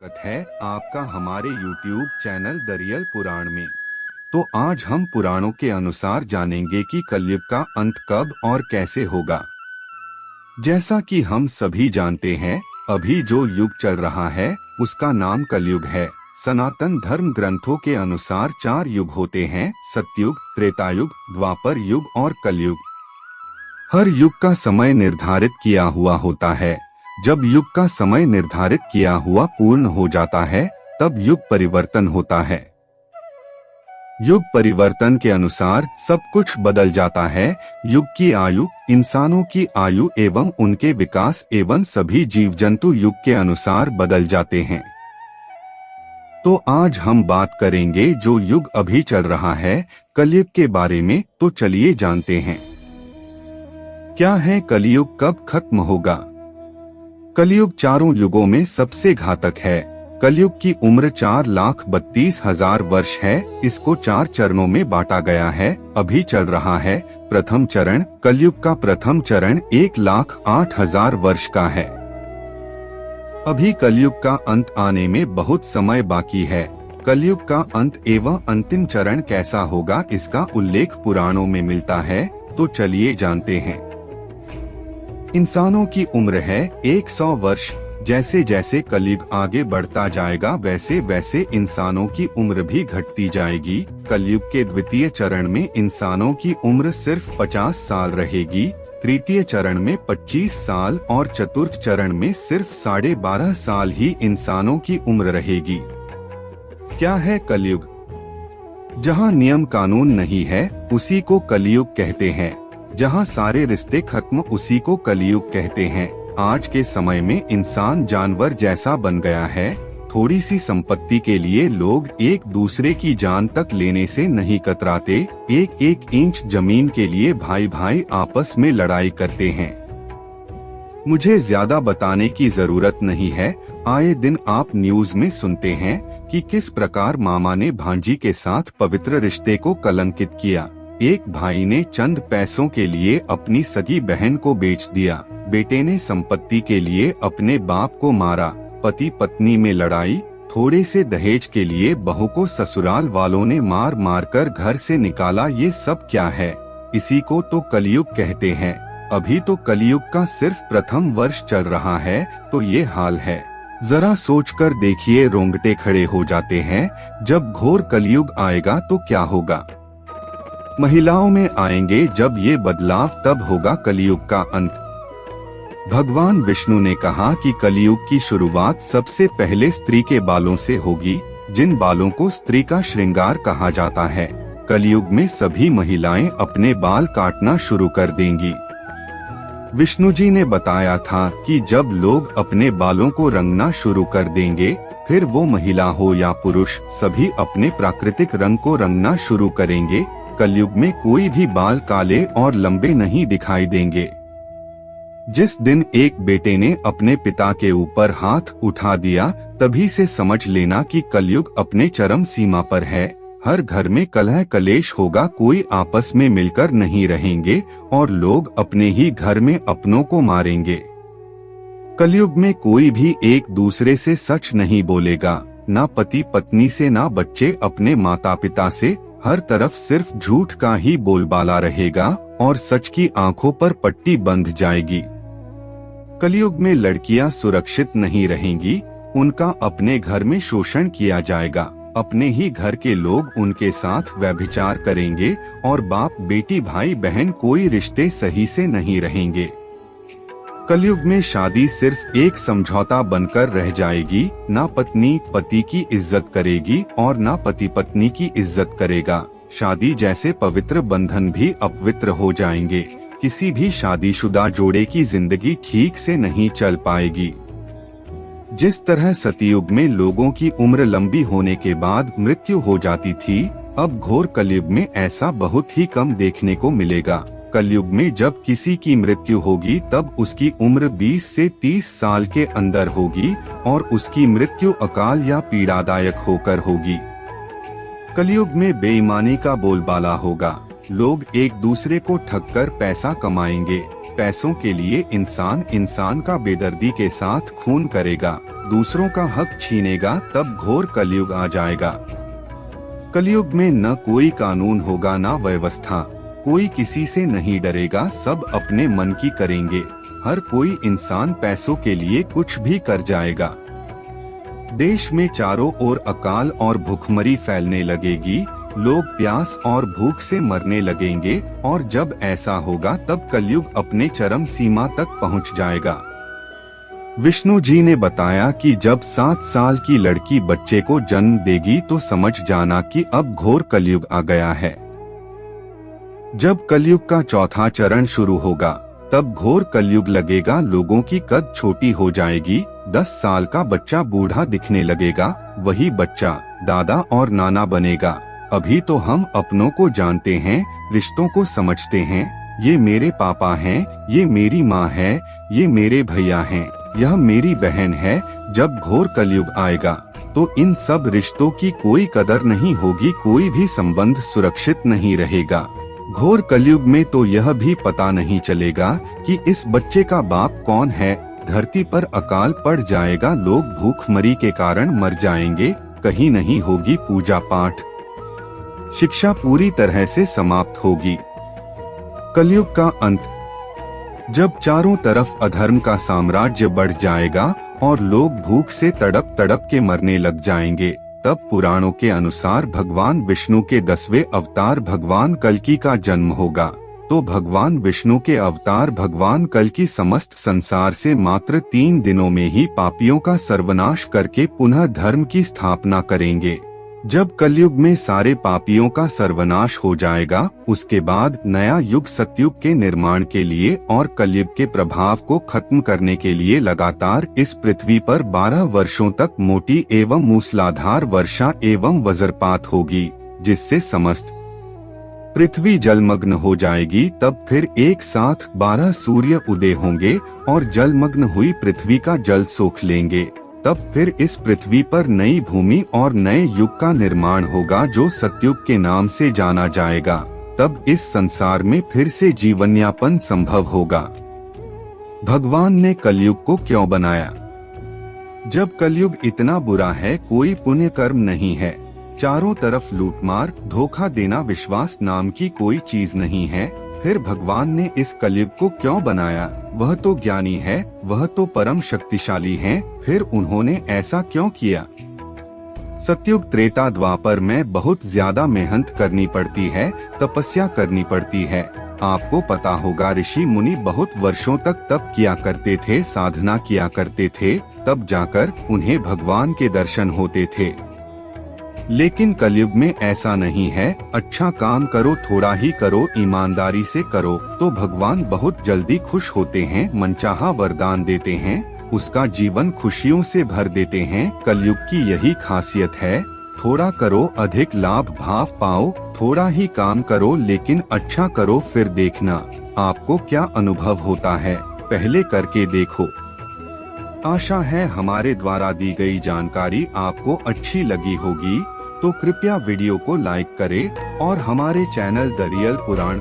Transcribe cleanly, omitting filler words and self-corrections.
स्वागत है आपका हमारे YouTube चैनल द रियल पुराण में। तो आज हम पुराणों के अनुसार जानेंगे कि कलयुग का अंत कब और कैसे होगा। जैसा कि हम सभी जानते हैं, अभी जो युग चल रहा है उसका नाम कलयुग है। सनातन धर्म ग्रंथों के अनुसार 4 युग होते हैं: सतयुग, त्रेतायुग, द्वापर युग और कलयुग। हर युग का समय निर्धारित किया हुआ होता है। जब युग का समय निर्धारित किया हुआ पूर्ण हो जाता है, तब युग परिवर्तन होता है। युग परिवर्तन के अनुसार सब कुछ बदल जाता है। युग की आयु, इंसानों की आयु एवं उनके विकास एवं सभी जीव जंतु युग के अनुसार बदल जाते हैं। तो आज हम बात करेंगे जो युग अभी चल रहा है, कलयुग के बारे में। तो चलिए जानते हैं क्या है कलयुग, कब खत्म होगा। कलयुग चारों युगों में सबसे घातक है। कलयुग की उम्र 4,32,000 वर्ष है। इसको 4 चरणों में बांटा गया है। अभी चल रहा है प्रथम चरण। कलयुग का प्रथम चरण 1,08,000 वर्ष का है। अभी कलयुग का अंत आने में बहुत समय बाकी है। कलयुग का अंत एवं अंतिम चरण कैसा होगा, इसका उल्लेख पुराणों में मिलता है। तो चलिए जानते हैं। इंसानों की उम्र है 100 वर्ष। जैसे जैसे कलयुग आगे बढ़ता जाएगा, वैसे वैसे इंसानों की उम्र भी घटती जाएगी। कलयुग के द्वितीय चरण में इंसानों की उम्र सिर्फ 50 साल रहेगी, तृतीय चरण में 25 साल और चतुर्थ चरण में सिर्फ 12.5 साल ही इंसानों की उम्र रहेगी। क्या है कलयुग? जहाँ नियम कानून नहीं है, उसी को कलयुग कहते हैं। जहाँ सारे रिश्ते खत्म, उसी को कलयुग कहते हैं। आज के समय में इंसान जानवर जैसा बन गया है। थोड़ी सी संपत्ति के लिए लोग एक दूसरे की जान तक लेने से नहीं कतराते। एक एक इंच जमीन के लिए भाई भाई आपस में लड़ाई करते हैं। मुझे ज्यादा बताने की जरूरत नहीं है। आए दिन आप न्यूज में सुनते हैं कि किस प्रकार मामा ने भांजी के साथ पवित्र रिश्ते को कलंकित किया। एक भाई ने चंद पैसों के लिए अपनी सगी बहन को बेच दिया। बेटे ने संपत्ति के लिए अपने बाप को मारा। पति पत्नी में लड़ाई। थोड़े से दहेज के लिए बहू को ससुराल वालों ने मार मार कर घर से निकाला। ये सब क्या है? इसी को तो कलयुग कहते हैं। अभी तो कलयुग का सिर्फ प्रथम वर्ष चल रहा है, तो ये हाल है। जरा सोचकर देखिए, रोंगटे खड़े हो जाते हैं। जब घोर कलयुग आएगा तो क्या होगा? महिलाओं में आएंगे जब ये बदलाव, तब होगा कलयुग का अंत। भगवान विष्णु ने कहा कि कलयुग की शुरुआत सबसे पहले स्त्री के बालों से होगी, जिन बालों को स्त्री का श्रृंगार कहा जाता है। कलयुग में सभी महिलाएं अपने बाल काटना शुरू कर देंगी। विष्णु जी ने बताया था कि जब लोग अपने बालों को रंगना शुरू कर देंगे, फिर वो महिला हो या पुरुष, सभी अपने प्राकृतिक रंग को रंगना शुरू करेंगे। कलयुग में कोई भी बाल काले और लंबे नहीं दिखाई देंगे। जिस दिन एक बेटे ने अपने पिता के ऊपर हाथ उठा दिया, तभी से समझ लेना कि कलयुग अपने चरम सीमा पर है। हर घर में कलह कलेश होगा, कोई आपस में मिलकर नहीं रहेंगे और लोग अपने ही घर में अपनों को मारेंगे। कलयुग में कोई भी एक दूसरे से सच नहीं बोलेगा, ना पति पत्नी से, ना बच्चे अपने माता पिता से। हर तरफ सिर्फ झूठ का ही बोलबाला रहेगा और सच की आंखों पर पट्टी बंध जाएगी। कलयुग में लड़कियां सुरक्षित नहीं रहेंगी, उनका अपने घर में शोषण किया जाएगा। अपने ही घर के लोग उनके साथ व्यभिचार करेंगे और बाप बेटी भाई बहन कोई रिश्ते सही से नहीं रहेंगे। कलयुग में शादी सिर्फ एक समझौता बनकर रह जाएगी। ना पत्नी पति की इज्जत करेगी और ना पति पत्नी की इज्जत करेगा। शादी जैसे पवित्र बंधन भी अपवित्र हो जाएंगे। किसी भी शादीशुदा जोड़े की जिंदगी ठीक से नहीं चल पाएगी। जिस तरह सतयुग में लोगों की उम्र लंबी होने के बाद मृत्यु हो जाती थी, अब घोर कलयुग में ऐसा बहुत ही कम देखने को मिलेगा। कलयुग में जब किसी की मृत्यु होगी, तब उसकी उम्र 20 से 30 साल के अंदर होगी और उसकी मृत्यु अकाल या पीड़ादायक होकर होगी। कलयुग में बेईमानी का बोलबाला होगा। लोग एक दूसरे को ठगकर पैसा कमाएंगे। पैसों के लिए इंसान का बेदर्दी के साथ खून करेगा। दूसरों का हक छीनेगा तब घोर कलयुग आ जाएगा। कलयुग में न कोई कानून होगा न व्यवस्था, कोई किसी से नहीं डरेगा, सब अपने मन की करेंगे। हर कोई इंसान पैसों के लिए कुछ भी कर जाएगा। देश में चारों ओर अकाल और भूखमरी फैलने लगेगी, लोग प्यास और भूख से मरने लगेंगे और जब ऐसा होगा तब कलयुग अपने चरम सीमा तक पहुंच जाएगा। विष्णु जी ने बताया कि जब 7 साल की लड़की बच्चे को जन्म देगी तो समझ जाना कि अब घोर कलयुग आ गया है। जब कलयुग का चौथा चरण शुरू होगा तब घोर कलयुग लगेगा, लोगों की कद छोटी हो जाएगी, 10 साल का बच्चा बूढ़ा दिखने लगेगा, वही बच्चा दादा और नाना बनेगा। अभी तो हम अपनों को जानते हैं, रिश्तों को समझते हैं, ये मेरे पापा हैं, ये मेरी माँ है, ये मेरे भैया हैं, यह मेरी बहन है। जब घोर कलयुग आएगा तो इन सब रिश्तों की कोई कदर नहीं होगी, कोई भी संबंध सुरक्षित नहीं रहेगा। घोर कलयुग में तो यह भी पता नहीं चलेगा कि इस बच्चे का बाप कौन है। धरती पर अकाल पड़ जाएगा, लोग भूखमरी के कारण मर जाएंगे, कहीं नहीं होगी पूजा पाठ, शिक्षा पूरी तरह से समाप्त होगी। कलयुग का अंत, जब चारों तरफ अधर्म का साम्राज्य बढ़ जाएगा और लोग भूख से तड़प तड़प के मरने लग जाएंगे, तब पुराणों के अनुसार भगवान विष्णु के 10वें अवतार भगवान कल्कि का जन्म होगा। तो भगवान विष्णु के अवतार भगवान कल्कि समस्त संसार से मात्र 3 दिनों में ही पापियों का सर्वनाश करके पुनः धर्म की स्थापना करेंगे। जब कलयुग में सारे पापियों का सर्वनाश हो जाएगा, उसके बाद नया युग सतयुग के निर्माण के लिए और कलयुग के प्रभाव को खत्म करने के लिए लगातार इस पृथ्वी पर 12 वर्षों तक मोटी एवं मूसलाधार वर्षा एवं वज्रपात होगी, जिससे समस्त पृथ्वी जलमग्न हो जाएगी। तब फिर एक साथ 12 सूर्य उदय होंगे और जलमग्न हुई पृथ्वी का जल सोख लेंगे। तब फिर इस पृथ्वी पर नई भूमि और नए युग का निर्माण होगा, जो सतयुग के नाम से जाना जाएगा। तब इस संसार में फिर से जीवनयापन संभव होगा। भगवान ने कलयुग को क्यों बनाया? जब कलयुग इतना बुरा है, कोई पुण्य कर्म नहीं है, चारों तरफ लूटमार, धोखा देना, विश्वास नाम की कोई चीज नहीं है, फिर भगवान ने इस कलयुग को क्यों बनाया? वह तो ज्ञानी है, वह तो परम शक्तिशाली है, फिर उन्होंने ऐसा क्यों किया? सतयुग त्रेता द्वापर में बहुत ज्यादा मेहनत करनी पड़ती है, तपस्या करनी पड़ती है। आपको पता होगा, ऋषि मुनि बहुत वर्षों तक तप किया करते थे, साधना किया करते थे, तब जाकर उन्हें भगवान के दर्शन होते थे। लेकिन कलयुग में ऐसा नहीं है। अच्छा काम करो, थोड़ा ही करो, ईमानदारी से करो तो भगवान बहुत जल्दी खुश होते हैं, मनचाहा वरदान देते हैं, उसका जीवन खुशियों से भर देते हैं। कलयुग की यही खासियत है, थोड़ा करो अधिक लाभ भाव पाओ, थोड़ा ही काम करो लेकिन अच्छा करो, फिर देखना आपको क्या अनुभव होता है, पहले करके देखो। आशा है हमारे द्वारा दी गई जानकारी आपको अच्छी लगी होगी, तो कृपया वीडियो को लाइक करें और हमारे चैनल द रियल पुराण